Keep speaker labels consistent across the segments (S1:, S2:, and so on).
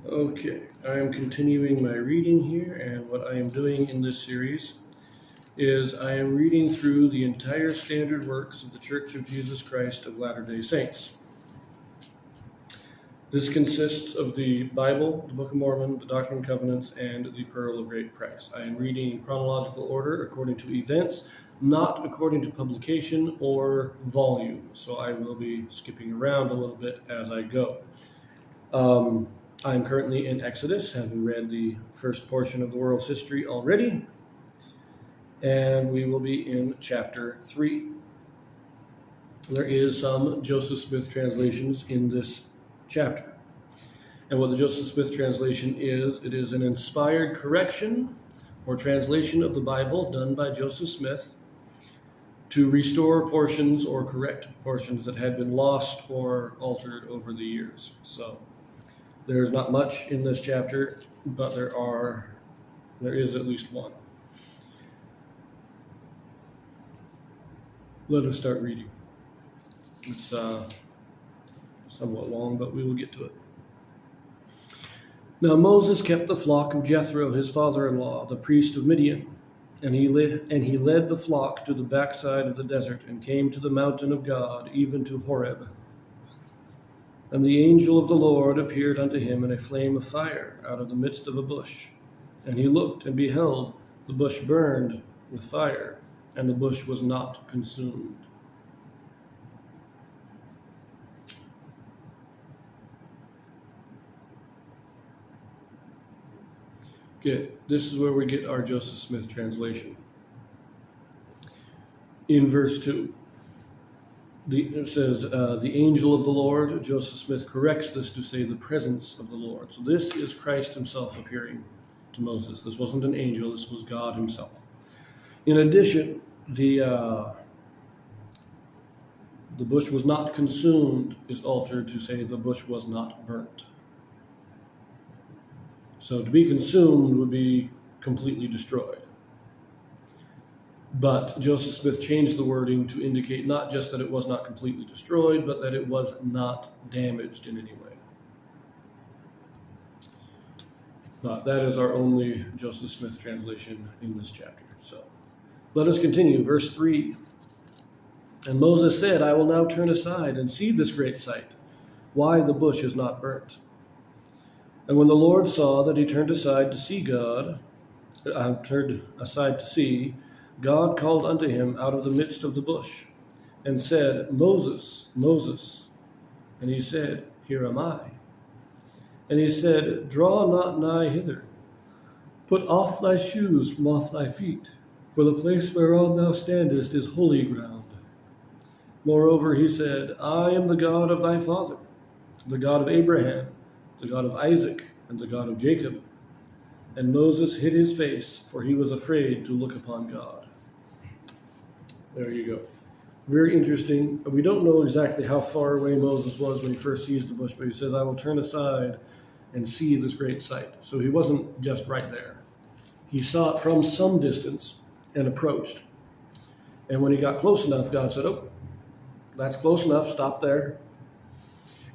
S1: Okay, I am continuing my reading here, and what I am doing in this series is I am reading through the entire standard works of the Church of Jesus Christ of Latter-day Saints. This consists of the Bible, the Book of Mormon, the Doctrine and Covenants, and the Pearl of Great Price. I am reading in chronological order according to events, not according to publication or volume, so I will be skipping around a little bit as I go. I'm currently in Exodus, having read the first portion of the world's history already, and we will be in chapter 3. There is some Joseph Smith translations in this chapter. And what the Joseph Smith translation is, it is an inspired correction or translation of the Bible done by Joseph Smith to restore portions or correct portions that had been lost or altered over the years. So there's not much in this chapter, but there is at least one. Let us start reading. It's somewhat long, but we will get to it. Now Moses kept the flock of Jethro, his father-in-law, the priest of Midian, and he led the flock to the backside of the desert and came to the mountain of God, even to Horeb. And the angel of the Lord appeared unto him in a flame of fire out of the midst of a bush. And he looked, and beheld, the bush burned with fire, and the bush was not consumed. Okay, this is where we get our Joseph Smith translation. In verse 2. It says, the angel of the Lord. Joseph Smith corrects this to say the presence of the Lord. So this is Christ himself appearing to Moses. This wasn't an angel, this was God himself. In addition, the bush was not consumed is altered to say the bush was not burnt. So to be consumed would be completely destroyed. But Joseph Smith changed the wording to indicate not just that it was not completely destroyed, but that it was not damaged in any way. But that is our only Joseph Smith translation in this chapter. So let us continue. Verse 3. And Moses said, I will now turn aside and see this great sight, why the bush is not burnt. And when the Lord saw that he turned aside to see, God called unto him out of the midst of the bush, and said, Moses, Moses. And he said, Here am I. And he said, Draw not nigh hither. Put off thy shoes from off thy feet, for the place whereon thou standest is holy ground. Moreover, he said, I am the God of thy father, the God of Abraham, the God of Isaac, and the God of Jacob. And Moses hid his face, for he was afraid to look upon God. There you go. Very interesting. We don't know exactly how far away Moses was when he first sees the bush, but he says, I will turn aside and see this great sight. So he wasn't just right there. He saw it from some distance and approached. And when he got close enough, God said, oh, that's close enough, stop there.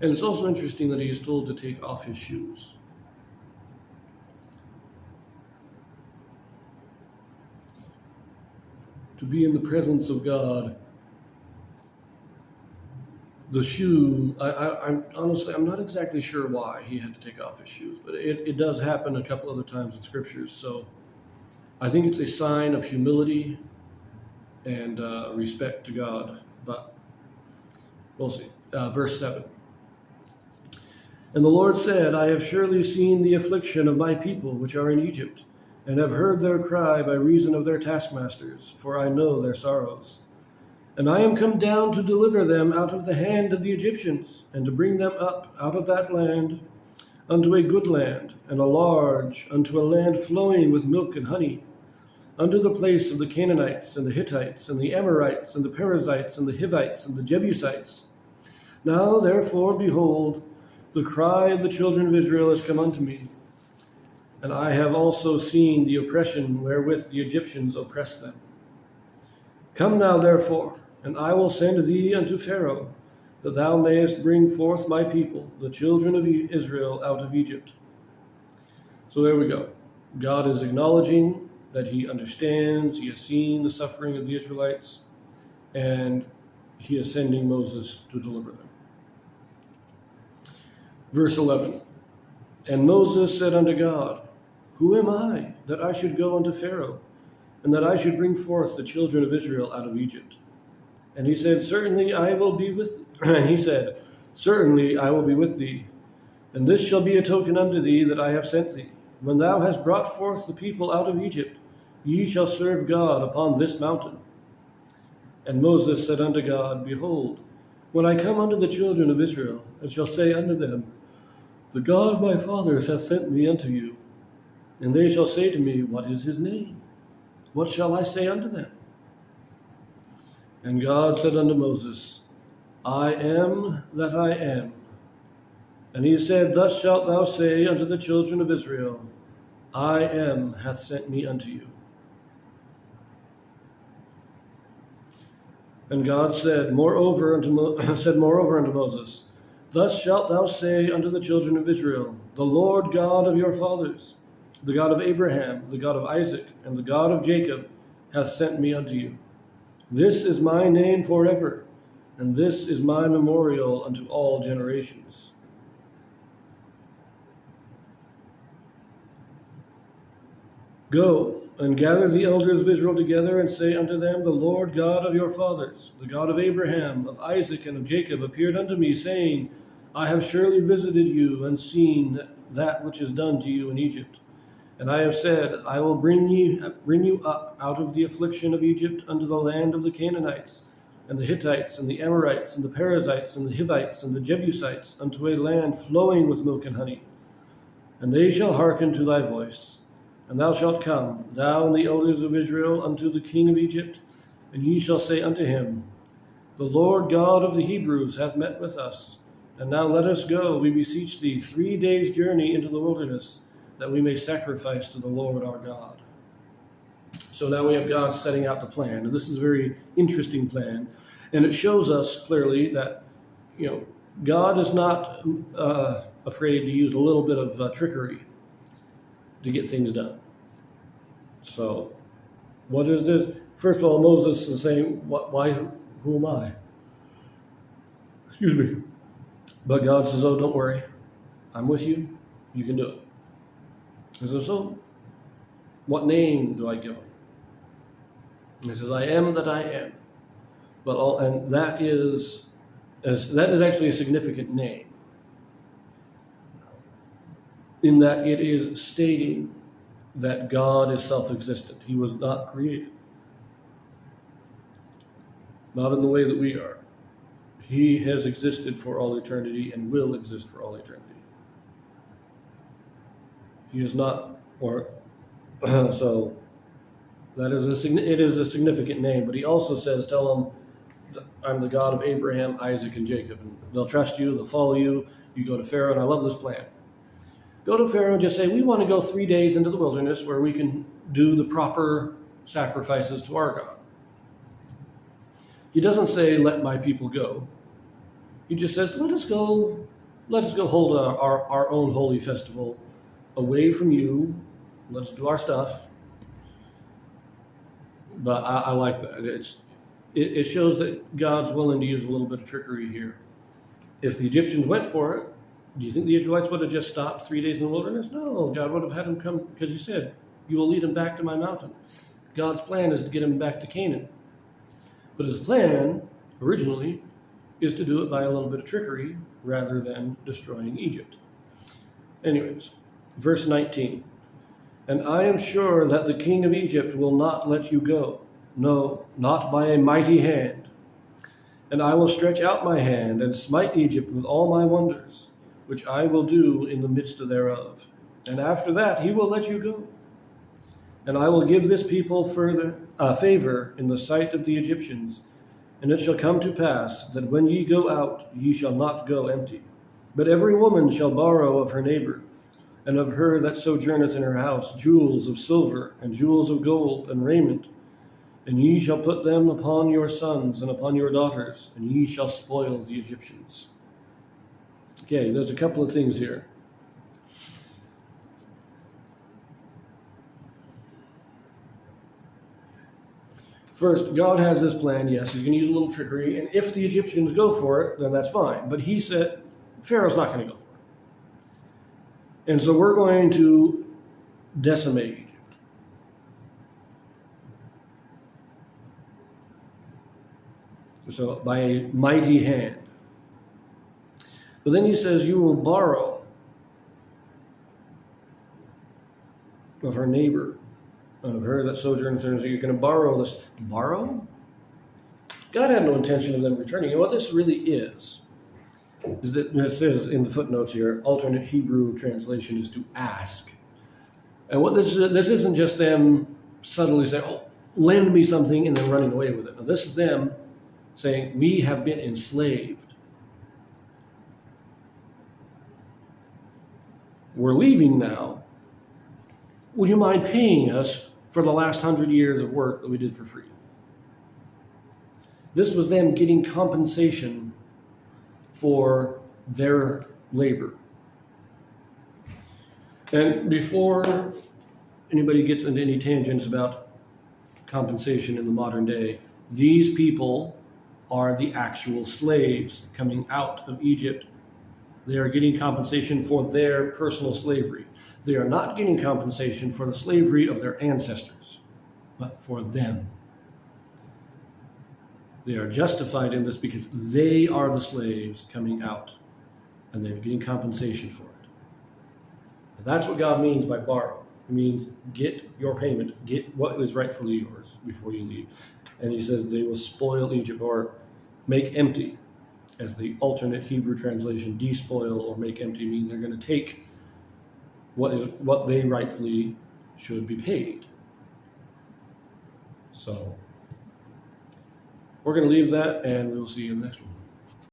S1: And it's also interesting that he is told to take off his shoes. To be in the presence of God, the shoe, I'm honestly, I'm not exactly sure why he had to take off his shoes, but it does happen a couple other times in scriptures. So I think it's a sign of humility and respect to God, but we'll see. Verse 7. And the Lord said, I have surely seen the affliction of my people which are in Egypt, and have heard their cry by reason of their taskmasters, for I know their sorrows. And I am come down to deliver them out of the hand of the Egyptians, and to bring them up out of that land unto a good land, and a large, unto a land flowing with milk and honey, unto the place of the Canaanites, and the Hittites, and the Amorites, and the Perizzites, and the Hivites, and the Jebusites. Now therefore, behold, the cry of the children of Israel has come unto me, and I have also seen the oppression wherewith the Egyptians oppress them. Come now, therefore, and I will send thee unto Pharaoh, that thou mayest bring forth my people, the children of Israel, out of Egypt. So there we go. God is acknowledging that he understands, he has seen the suffering of the Israelites, and he is sending Moses to deliver them. Verse 11, and Moses said unto God, who am I, that I should go unto Pharaoh, and that I should bring forth the children of Israel out of Egypt? And he said, certainly I will be with thee. And he said, certainly I will be with thee, and this shall be a token unto thee that I have sent thee. When thou hast brought forth the people out of Egypt, ye shall serve God upon this mountain. And Moses said unto God, behold, when I come unto the children of Israel, and shall say unto them, the God of my fathers hath sent me unto you, and they shall say to me, what is his name? What shall I say unto them? And God said unto Moses, I am that I am. And he said, thus shalt thou say unto the children of Israel, I am hath sent me unto you. And God said moreover unto Moses, thus shalt thou say unto the children of Israel, the Lord God of your fathers, the God of Abraham, the God of Isaac, and the God of Jacob, hath sent me unto you. This is my name forever, and this is my memorial unto all generations. Go and gather the elders of Israel together, and say unto them, the Lord God of your fathers, the God of Abraham, of Isaac, and of Jacob, appeared unto me, saying, I have surely visited you, and seen that which is done to you in Egypt. And I have said, I will bring you up out of the affliction of Egypt unto the land of the Canaanites, and the Hittites, and the Amorites, and the Perizzites, and the Hivites, and the Jebusites, unto a land flowing with milk and honey. And they shall hearken to thy voice. And thou shalt come, thou and the elders of Israel, unto the king of Egypt, and ye shall say unto him, the Lord God of the Hebrews hath met with us. And now let us go, we beseech thee, 3 days' journey into the wilderness, that we may sacrifice to the Lord our God. So now we have God setting out the plan. And this is a very interesting plan. And it shows us clearly that, God is not afraid to use a little bit of trickery to get things done. So, what is this? First of all, Moses is saying, who am I? Excuse me. But God says, oh, don't worry. I'm with you. You can do it. He says, so, what name do I give him? And he says, I am that I am. And that is actually a significant name, in that it is stating that God is self-existent. He was not created. Not in the way that we are. He has existed for all eternity and will exist for all eternity. He is not, so that is it is a significant name. But he also says, tell them, I'm the God of Abraham, Isaac, and Jacob. And they'll trust you, they'll follow you. You go to Pharaoh, and I love this plan. Go to Pharaoh and just say, we want to go 3 days into the wilderness where we can do the proper sacrifices to our God. He doesn't say, let my people go. He just says, let us go hold our own holy festival away from you. Let's do our stuff. But I like that. It shows that God's willing to use a little bit of trickery here. If the Egyptians went for it, do you think the Israelites would have just stopped 3 days in the wilderness? No, God would have had them come, because he said, you will lead them back to my mountain. God's plan is to get them back to Canaan. But his plan, originally, is to do it by a little bit of trickery rather than destroying Egypt. Anyways, verse 19. And I am sure that the king of Egypt will not let you go. No, not by a mighty hand. And I will stretch out my hand and smite Egypt with all my wonders, which I will do in the midst thereof. And after that he will let you go. And I will give this people favor in the sight of the Egyptians. And it shall come to pass that when ye go out, ye shall not go empty. But every woman shall borrow of her neighbor, and of her that sojourneth in her house, jewels of silver, and jewels of gold, and raiment. And ye shall put them upon your sons and upon your daughters, and ye shall spoil the Egyptians. Okay, there's a couple of things here. First, God has this plan. Yes, he's going to use a little trickery. And if the Egyptians go for it, then that's fine. But he said, Pharaoh's not going to go for it. And so we're going to decimate Egypt. So by a mighty hand. But then he says, you will borrow of her neighbor, and of her that sojourns there. So you're going to borrow this. Borrow? God had no intention of them returning. And what this really is that it says in the footnotes here, alternate Hebrew translation is to ask. And what this isn't just them subtly saying, oh, lend me something and then running away with it. Now, this is them saying, we have been enslaved. We're leaving now. Would you mind paying us for the last 100 years of work that we did for free? This was them getting compensation for their labor. And before anybody gets into any tangents about compensation in the modern day, these people are the actual slaves coming out of Egypt. They are getting compensation for their personal slavery. They are not getting compensation for the slavery of their ancestors, but for them. They are justified in this because they are the slaves coming out, and they're getting compensation for it. And that's what God means by borrow. It means get your payment, get what is rightfully yours before you leave. And he says they will spoil Egypt, or make empty, as the alternate Hebrew translation, despoil or make empty, mean they're going to take what they rightfully should be paid. So we're going to leave that, and we'll see you in the next one.